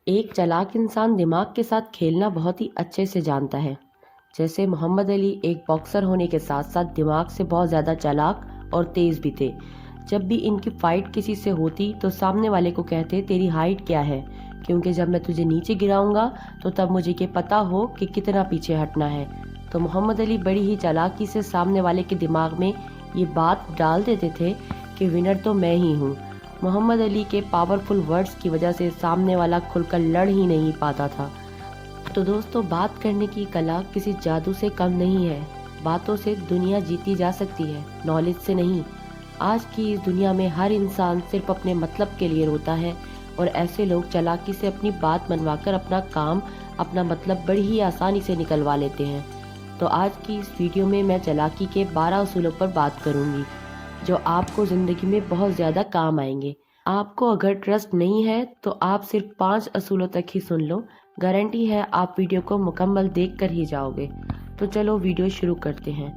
एक चालाक इंसान दिमाग के साथ खेलना बहुत ही अच्छे से जानता है। जैसे मोहम्मद अली एक बॉक्सर होने के साथ साथ दिमाग से बहुत ज़्यादा चालाक और तेज़ भी थे। जब भी इनकी फाइट किसी से होती तो सामने वाले को कहते तेरी हाइट क्या है, क्योंकि जब मैं तुझे नीचे गिराऊंगा तो तब मुझे ये पता हो कि कितना पीछे हटना है। तो मोहम्मद अली बड़ी ही चालाकी से सामने वाले के दिमाग में ये बात डाल देते थे कि विनर तो मैं ही हूँ। मोहम्मद अली के पावरफुल वर्ड्स की वजह से सामने वाला खुलकर लड़ ही नहीं पाता था। तो दोस्तों, बात करने की कला किसी जादू से कम नहीं है। बातों से दुनिया जीती जा सकती है, नॉलेज से नहीं। आज की इस दुनिया में हर इंसान सिर्फ अपने मतलब के लिए रोता है और ऐसे लोग चालाकी से अपनी बात मनवाकर अपना काम, अपना मतलब बड़ी ही आसानी से निकलवा लेते हैं। तो आज की इस वीडियो में मैं चालाकी के 12 असूलों पर बात करूंगी जो आपको ज़िंदगी में बहुत ज़्यादा काम आएंगे। आपको अगर ट्रस्ट नहीं है तो आप सिर्फ 5 असूलों तक ही सुन लो। गारंटी है आप वीडियो को मुकम्मल देख कर ही जाओगे। तो चलो वीडियो शुरू करते हैं।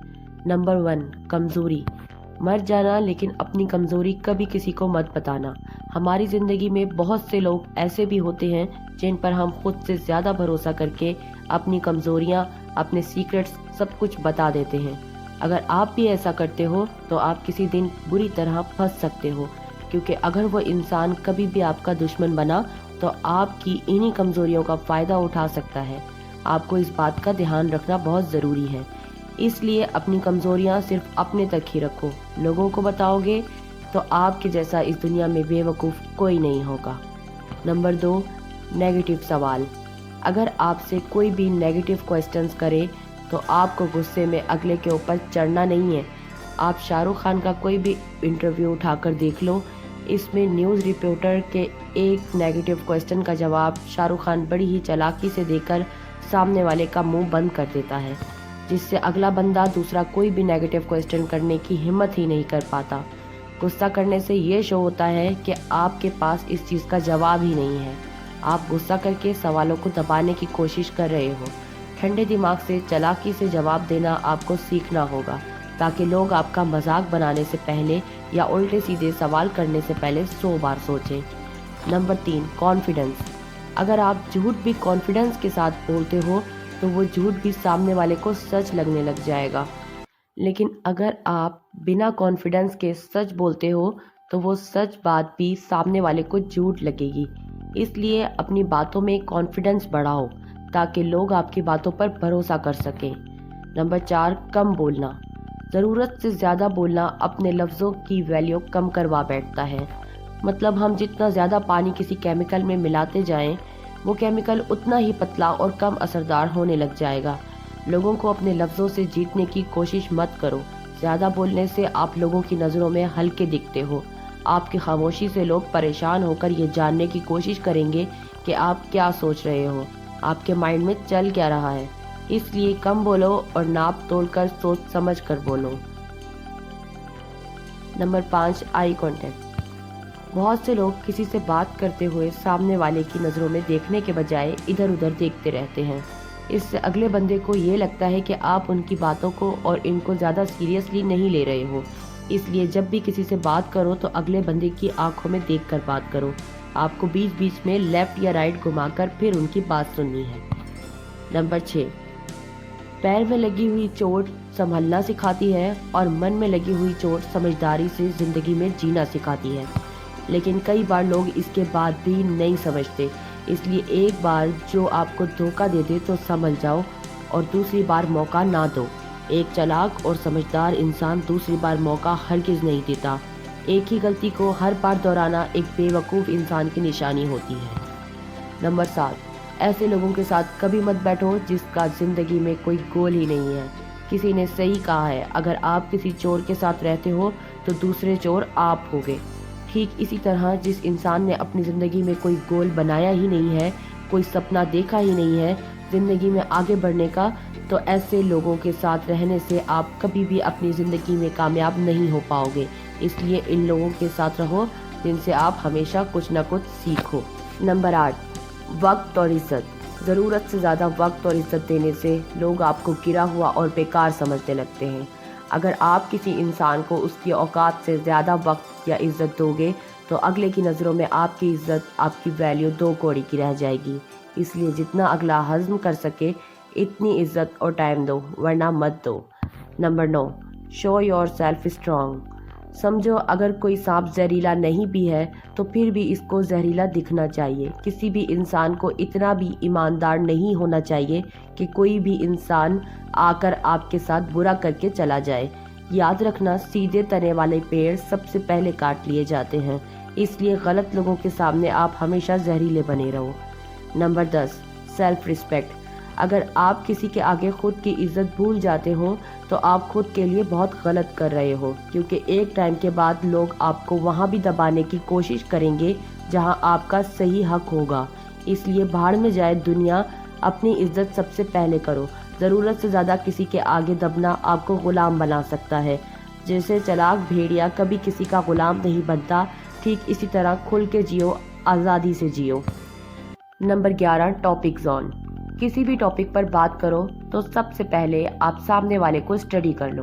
नंबर 1, कमज़ोरी। मर जाना, लेकिन अपनी कमज़ोरी कभी किसी को मत बताना। हमारी ज़िंदगी में बहुत से लोग ऐसे भी होते हैं जिन पर हम खुद से ज़्यादा भरोसा करके अपनी कमज़ोरियाँ, अपने सीक्रेट्स सब कुछ बता देते हैं। अगर आप भी ऐसा करते हो तो आप किसी दिन बुरी तरह फंस सकते हो, क्योंकि अगर वो इंसान कभी भी आपका दुश्मन बना तो आपकी इन्हीं कमज़ोरियों का फ़ायदा उठा सकता है। आपको इस बात का ध्यान रखना बहुत ज़रूरी है। इसलिए अपनी कमज़ोरियाँ सिर्फ अपने तक ही रखो। लोगों को बताओगे तो आपके जैसा इस दुनिया में बेवकूफ़ कोई नहीं होगा। नंबर 2, नेगेटिव सवाल। अगर आपसे कोई भी नेगेटिव क्वेश्चंस करे तो आपको गुस्से में अगले के ऊपर चढ़ना नहीं है। आप शाहरुख खान का कोई भी इंटरव्यू उठाकर देख लो, इसमें न्यूज़ रिपोर्टर के एक नेगेटिव क्वेश्चन का जवाब शाहरुख खान बड़ी ही चालाकी से देकर सामने वाले का मुंह बंद कर देता है, जिससे अगला बंदा दूसरा कोई भी नेगेटिव क्वेश्चन करने की हिम्मत ही नहीं कर पाता। गुस्सा करने से ये शो होता है कि आपके पास इस चीज़ का जवाब ही नहीं है। आप गुस्सा करके सवालों को दबाने की कोशिश कर रहे हो। ठंडे दिमाग से चालाकी से जवाब देना आपको सीखना होगा, ताकि लोग आपका मजाक बनाने से पहले या उल्टे सीधे सवाल करने से पहले 100 बार सोचें। Number 3, confidence. अगर आप झूठ भी कॉन्फिडेंस के साथ बोलते हो तो वो झूठ भी सामने वाले को सच लगने लग जाएगा। लेकिन अगर आप बिना कॉन्फिडेंस के सच बोलते हो तो वो सच बात भी सामने वाले को झूठ लगेगी। इसलिए अपनी बातों में कॉन्फिडेंस बढ़ाओ ताकि लोग आपकी बातों पर भरोसा कर सकें। नंबर 4, कम बोलना। ज़रूरत से ज़्यादा बोलना अपने लफ्ज़ों की वैल्यू कम करवा बैठता है। मतलब हम जितना ज़्यादा पानी किसी केमिकल में मिलाते जाएं, वो केमिकल उतना ही पतला और कम असरदार होने लग जाएगा। लोगों को अपने लफ्ज़ों से जीतने की कोशिश मत करो। ज़्यादा बोलने से आप लोगों की नज़रों में हल्के दिखते हो। आपकी खामोशी से लोग परेशान होकर ये जानने की कोशिश करेंगे कि आप क्या सोच रहे हो, आपके माइंड में चल क्या रहा है। इसलिए कम बोलो और नाप तोलकर सोच समझ कर बोलो। Number 5, eye contact. बहुत से लोग किसी से बात करते हुए सामने वाले की नज़रों में देखने के बजाय इधर उधर देखते रहते हैं। इससे अगले बंदे को ये लगता है कि आप उनकी बातों को और इनको ज़्यादा सीरियसली नहीं ले रहे हो। इसलिए जब भी किसी से बात करो तो अगले बंदे की आंखों में देखकर बात करो। आपको बीच बीच में लेफ्ट या राइट घुमाकर फिर उनकी बात सुननी है। नंबर 6, पैर में लगी हुई चोट संभलना सिखाती है और मन में लगी हुई चोट समझदारी से ज़िंदगी में जीना सिखाती है। लेकिन कई बार लोग इसके बाद भी नहीं समझते। इसलिए एक बार जो आपको धोखा दे दे तो समझ जाओ और दूसरी बार मौका ना दो। एक चालाक और समझदार इंसान दूसरी बार मौका हरगिज़ नहीं देता। एक ही गलती को हर बार दोहराना एक बेवकूफ़ इंसान की निशानी होती है। नंबर 7, ऐसे लोगों के साथ कभी मत बैठो जिसका ज़िंदगी में कोई गोल ही नहीं है। किसी ने सही कहा है, अगर आप किसी चोर के साथ रहते हो तो दूसरे चोर आप होगे। ठीक इसी तरह जिस इंसान ने अपनी ज़िंदगी में कोई गोल बनाया ही नहीं है, कोई सपना देखा ही नहीं है ज़िंदगी में आगे बढ़ने का, तो ऐसे लोगों के साथ रहने से आप कभी भी अपनी ज़िंदगी में कामयाब नहीं हो पाओगे। इसलिए इन लोगों के साथ रहो जिनसे आप हमेशा कुछ ना कुछ सीखो। नंबर 8, वक्त और इज़्ज़त। ज़रूरत से ज़्यादा वक्त और इज़्ज़त देने से लोग आपको गिरा हुआ और बेकार समझने लगते हैं। अगर आप किसी इंसान को उसकी औकात से ज़्यादा वक्त या इज़्ज़त दोगे तो अगले की नज़रों में आपकी इज्जत, आपकी वैल्यू 2 कौड़ी की रह जाएगी। इसलिए जितना अगला हज़म कर सके इतनी इज्जत और टाइम दो, वरना मत दो। Number 9, show your self strong. समझो अगर कोई सांप जहरीला नहीं भी है तो फिर भी इसको जहरीला दिखना चाहिए। किसी भी इंसान को इतना भी ईमानदार नहीं होना चाहिए कि कोई भी इंसान आकर आपके साथ बुरा करके चला जाए। याद रखना, सीधे तने वाले पेड़ सबसे पहले काट लिए जाते हैं, इसलिए गलत लोगों के सामने आप हमेशा जहरीले बने रहो। Number 10, self respect. अगर आप किसी के आगे खुद की इज्जत भूल जाते हो तो आप खुद के लिए बहुत गलत कर रहे हो, क्योंकि एक टाइम के बाद लोग आपको वहाँ भी दबाने की कोशिश करेंगे जहाँ आपका सही हक होगा। इसलिए भाड़ में जाए दुनिया, अपनी इज्जत सबसे पहले करो। ज़रूरत से ज़्यादा किसी के आगे दबना आपको ग़ुलाम बना सकता है। जैसे चालाक भेड़िया कभी किसी का ग़ुलाम नहीं बनता, ठीक इसी तरह खुल के जियो, आज़ादी से जियो। Number 11, topic zone. किसी भी टॉपिक पर बात करो तो सबसे पहले आप सामने वाले को स्टडी कर लो।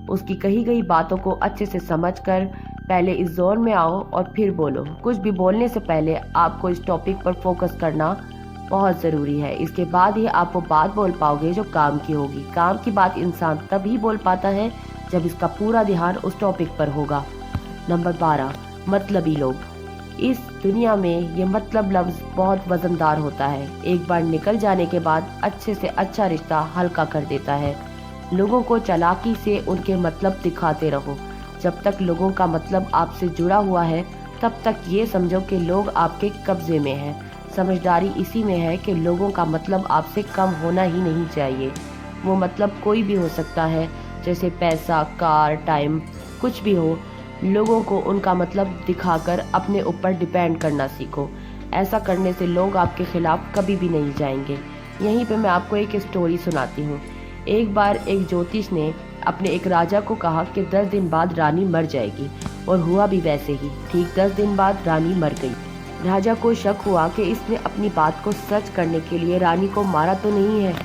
उसकी कही गई बातों को अच्छे से समझकर पहले इस जोन में आओ और फिर बोलो। कुछ भी बोलने से पहले आपको इस टॉपिक पर फोकस करना बहुत ज़रूरी है। इसके बाद ही आप वो बात बोल पाओगे जो काम की होगी। काम की बात इंसान तभी बोल पाता है जब इसका पूरा ध्यान उस टॉपिक पर होगा। नंबर 12, मतलबी लोग। इस दुनिया में ये मतलब लफ्ज़ बहुत वजनदार होता है। एक बार निकल जाने के बाद अच्छे से अच्छा रिश्ता हल्का कर देता है। लोगों को चालाकी से उनके मतलब दिखाते रहो। जब तक लोगों का मतलब आपसे जुड़ा हुआ है तब तक ये समझो कि लोग आपके कब्जे में हैं। समझदारी इसी में है कि लोगों का मतलब आपसे कम होना ही नहीं चाहिए। वो मतलब कोई भी हो सकता है, जैसे पैसा, कार, टाइम, कुछ भी हो। लोगों को उनका मतलब दिखाकर अपने ऊपर डिपेंड करना सीखो। ऐसा करने से लोग आपके खिलाफ कभी भी नहीं जाएंगे। यहीं पे मैं आपको एक स्टोरी सुनाती हूँ। एक बार एक ज्योतिष ने अपने एक राजा को कहा कि 10 दिन बाद रानी मर जाएगी, और हुआ भी वैसे ही। ठीक 10 दिन बाद रानी मर गई। राजा को शक हुआ कि इसने अपनी बात को सच करने के लिए रानी को मारा तो नहीं है।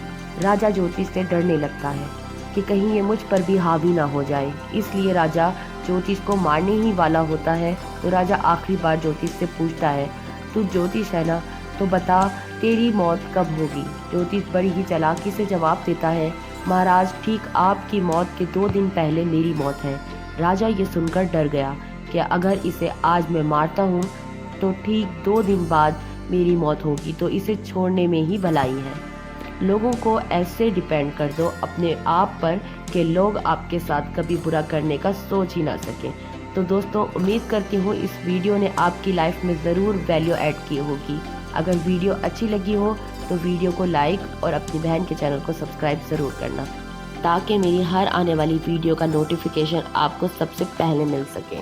राजा ज्योतिष से डरने लगता है कि कहीं ये मुझ पर भी हावी ना हो जाए, इसलिए राजा ज्योतिष को मारने ही वाला होता है। तो राजा आखिरी बार ज्योतिष से पूछता है, तू ज्योतिष है ना, तो बता तेरी मौत कब होगी। ज्योतिष बड़ी ही चालाकी से जवाब देता है, महाराज, ठीक आपकी मौत के 2 दिन पहले मेरी मौत है। राजा ये सुनकर डर गया कि अगर इसे आज मैं मारता हूँ तो ठीक 2 दिन बाद मेरी मौत होगी, तो इसे छोड़ने में ही भलाई है। लोगों को ऐसे डिपेंड कर दो अपने आप पर कि लोग आपके साथ कभी बुरा करने का सोच ही ना सकें। तो दोस्तों, उम्मीद करती हूँ इस वीडियो ने आपकी लाइफ में ज़रूर वैल्यू ऐड की होगी। अगर वीडियो अच्छी लगी हो तो वीडियो को लाइक और अपनी बहन के चैनल को सब्सक्राइब ज़रूर करना, ताकि मेरी हर आने वाली वीडियो का नोटिफिकेशन आपको सबसे पहले मिल सके।